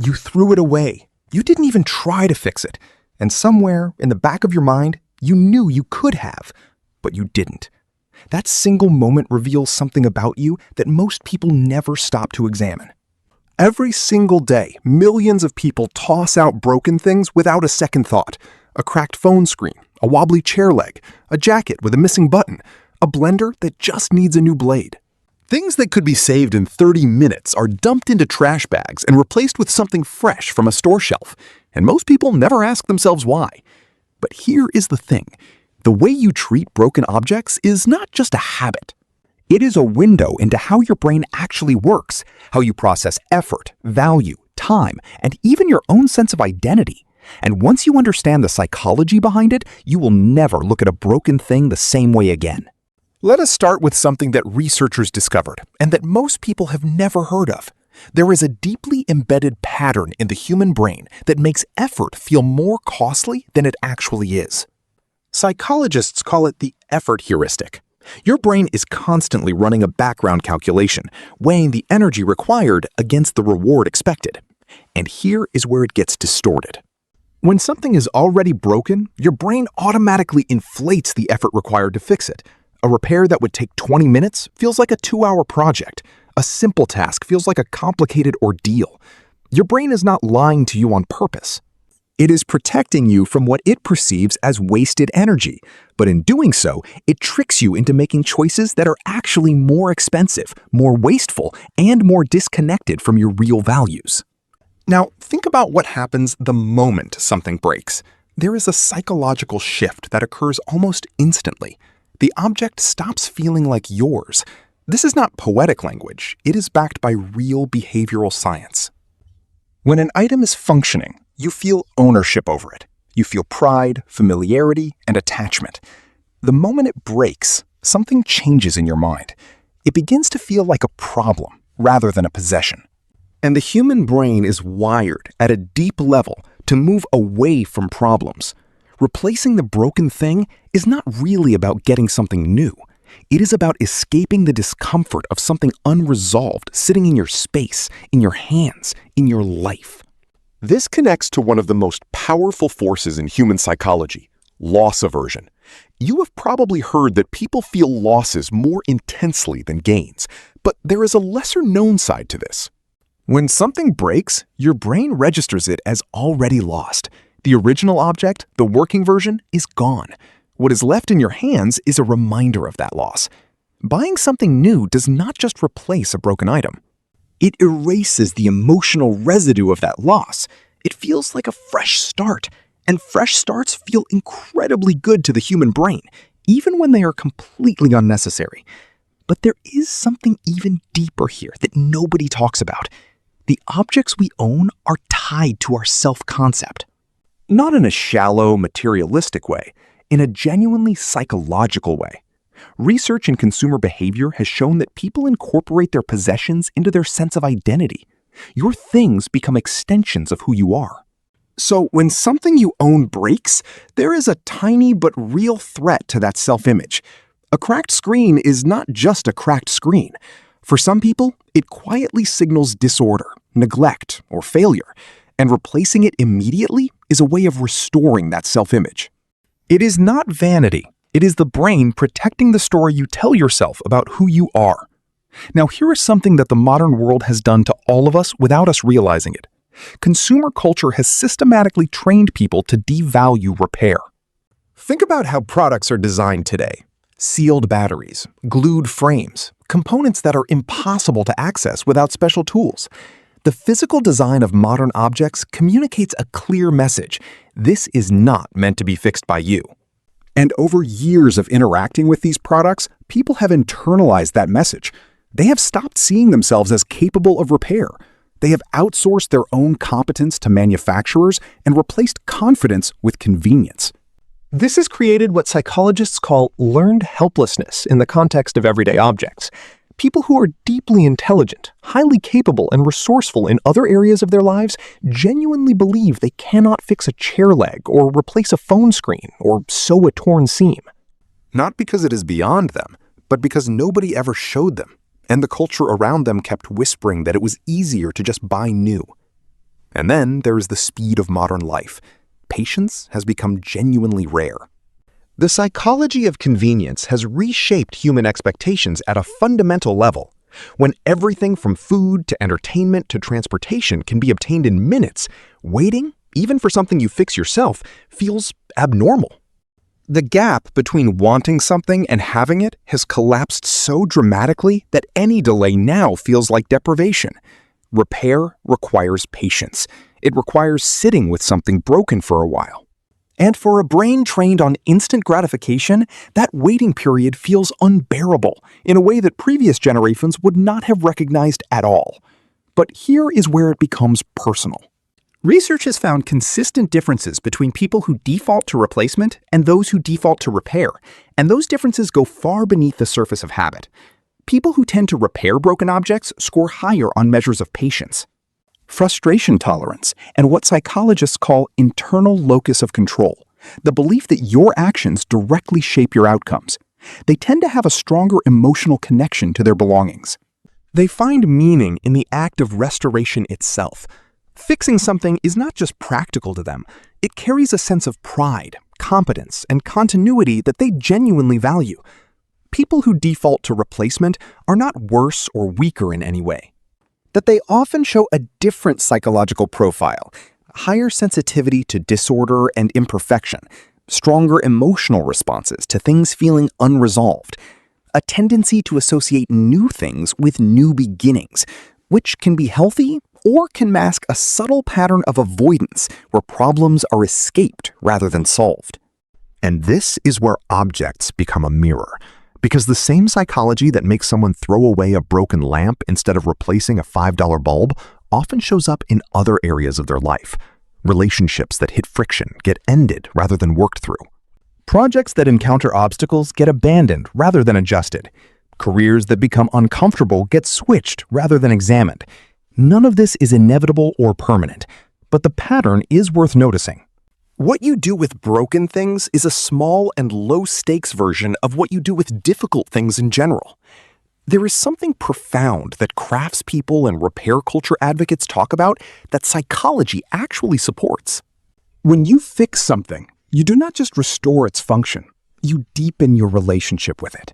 You threw it away. You didn't even try to fix it. And somewhere in the back of your mind, you knew you could have, but you didn't. That single moment reveals something about you that most people never stop to examine. Every single day, millions of people toss out broken things without a second thought. A cracked phone screen, a wobbly chair leg, a jacket with a missing button, a blender that just needs a new blade. Things that could be saved in 30 minutes are dumped into trash bags and replaced with something fresh from a store shelf, and most people never ask themselves why. But here is the thing. The way you treat broken objects is not just a habit. It is a window into how your brain actually works, how you process effort, value, time, and even your own sense of identity. And once you understand the psychology behind it, you will never look at a broken thing the same way again. Let us start with something that researchers discovered and that most people have never heard of. There is a deeply embedded pattern in the human brain that makes effort feel more costly than it actually is. Psychologists call it the effort heuristic. Your brain is constantly running a background calculation, weighing the energy required against the reward expected. And here is where it gets distorted. When something is already broken, your brain automatically inflates the effort required to fix it. A repair that would take 20 minutes feels like a 2-hour project. A simple task feels like a complicated ordeal. Your brain is not lying to you on purpose. It is protecting you from what it perceives as wasted energy, but in doing so, it tricks you into making choices that are actually more expensive, more wasteful, and more disconnected from your real values. Now, think about what happens the moment something breaks. There is a psychological shift that occurs almost instantly. The object stops feeling like yours. This is not poetic language. It is backed by real behavioral science. When an item is functioning, you feel ownership over it. You feel pride, familiarity, and attachment. The moment it breaks, something changes in your mind. It begins to feel like a problem rather than a possession. And the human brain is wired at a deep level to move away from problems. Replacing the broken thing is not really about getting something new. It is about escaping the discomfort of something unresolved sitting in your space, in your hands, in your life. This connects to one of the most powerful forces in human psychology, loss aversion. You have probably heard that people feel losses more intensely than gains, but there is a lesser-known side to this. When something breaks, your brain registers it as already lost. The original object, the working version, is gone. What is left in your hands is a reminder of that loss. Buying something new does not just replace a broken item. It erases the emotional residue of that loss. It feels like a fresh start, and fresh starts feel incredibly good to the human brain, even when they are completely unnecessary. But there is something even deeper here that nobody talks about. The objects we own are tied to our self-concept. Not in a shallow, materialistic way, in a genuinely psychological way. Research in consumer behavior has shown that people incorporate their possessions into their sense of identity. Your things become extensions of who you are. So when something you own breaks, there is a tiny but real threat to that self-image. A cracked screen is not just a cracked screen. For some people, it quietly signals disorder, neglect, or failure, and replacing it immediately is a way of restoring that self-image. It is not vanity. It is the brain protecting the story you tell yourself about who you are. Now, here is something that the modern world has done to all of us without us realizing it. Consumer culture has systematically trained people to devalue repair. Think about how products are designed today. Sealed batteries, glued frames, components that are impossible to access without special tools. The physical design of modern objects communicates a clear message. This is not meant to be fixed by you. And over years of interacting with these products, people have internalized that message. They have stopped seeing themselves as capable of repair. They have outsourced their own competence to manufacturers and replaced confidence with convenience. This has created what psychologists call learned helplessness in the context of everyday objects. People who are deeply intelligent, highly capable, and resourceful in other areas of their lives genuinely believe they cannot fix a chair leg or replace a phone screen or sew a torn seam. Not because it is beyond them, but because nobody ever showed them, and the culture around them kept whispering that it was easier to just buy new. And then there's the speed of modern life. Patience has become genuinely rare. The psychology of convenience has reshaped human expectations at a fundamental level. When everything from food to entertainment to transportation can be obtained in minutes, waiting, even for something you fix yourself, feels abnormal. The gap between wanting something and having it has collapsed so dramatically that any delay now feels like deprivation. Repair requires patience. It requires sitting with something broken for a while. And for a brain trained on instant gratification, that waiting period feels unbearable in a way that previous generations would not have recognized at all. But here is where it becomes personal. Research has found consistent differences between people who default to replacement and those who default to repair, and those differences go far beneath the surface of habit. People who tend to repair broken objects score higher on measures of patience, frustration tolerance, and what psychologists call internal locus of control, the belief that your actions directly shape your outcomes. They tend to have a stronger emotional connection to their belongings. They find meaning in the act of restoration itself. Fixing something is not just practical to them, it carries a sense of pride, competence, and continuity that they genuinely value. People who default to replacement are not worse or weaker in any way. That they often show a different psychological profile, higher sensitivity to disorder and imperfection, stronger emotional responses to things feeling unresolved, a tendency to associate new things with new beginnings, which can be healthy or can mask a subtle pattern of avoidance where problems are escaped rather than solved. And this is where objects become a mirror. Because the same psychology that makes someone throw away a broken lamp instead of replacing a $5 bulb often shows up in other areas of their life. Relationships that hit friction get ended rather than worked through. Projects that encounter obstacles get abandoned rather than adjusted. Careers that become uncomfortable get switched rather than examined. None of this is inevitable or permanent, but the pattern is worth noticing. What you do with broken things is a small and low-stakes version of what you do with difficult things in general. There is something profound that craftspeople and repair culture advocates talk about that psychology actually supports. When you fix something, you do not just restore its function, you deepen your relationship with it.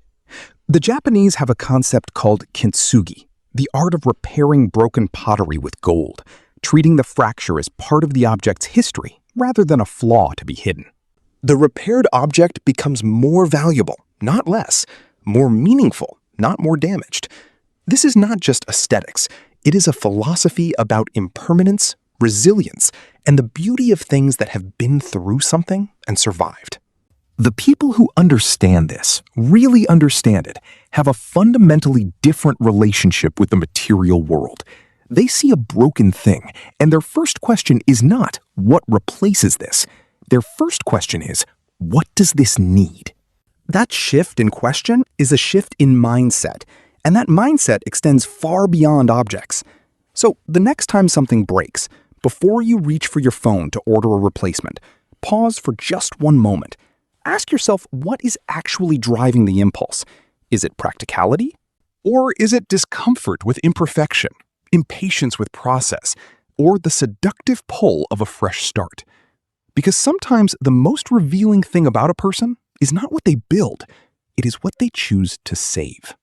The Japanese have a concept called kintsugi, the art of repairing broken pottery with gold, treating the fracture as part of the object's history rather than a flaw to be hidden. The repaired object becomes more valuable, not less, more meaningful, not more damaged. This is not just aesthetics. It is a philosophy about impermanence, resilience, and the beauty of things that have been through something and survived. The people who understand this, really understand it, have a fundamentally different relationship with the material world. They see a broken thing, and their first question is not, what replaces this? Their first question is, what does this need? That shift in question is a shift in mindset, and that mindset extends far beyond objects. So the next time something breaks, before you reach for your phone to order a replacement, pause for just one moment. Ask yourself what is actually driving the impulse. Is it practicality? Or is it discomfort with imperfection, impatience with process, or the seductive pull of a fresh start? Because sometimes the most revealing thing about a person is not what they build, it is what they choose to save.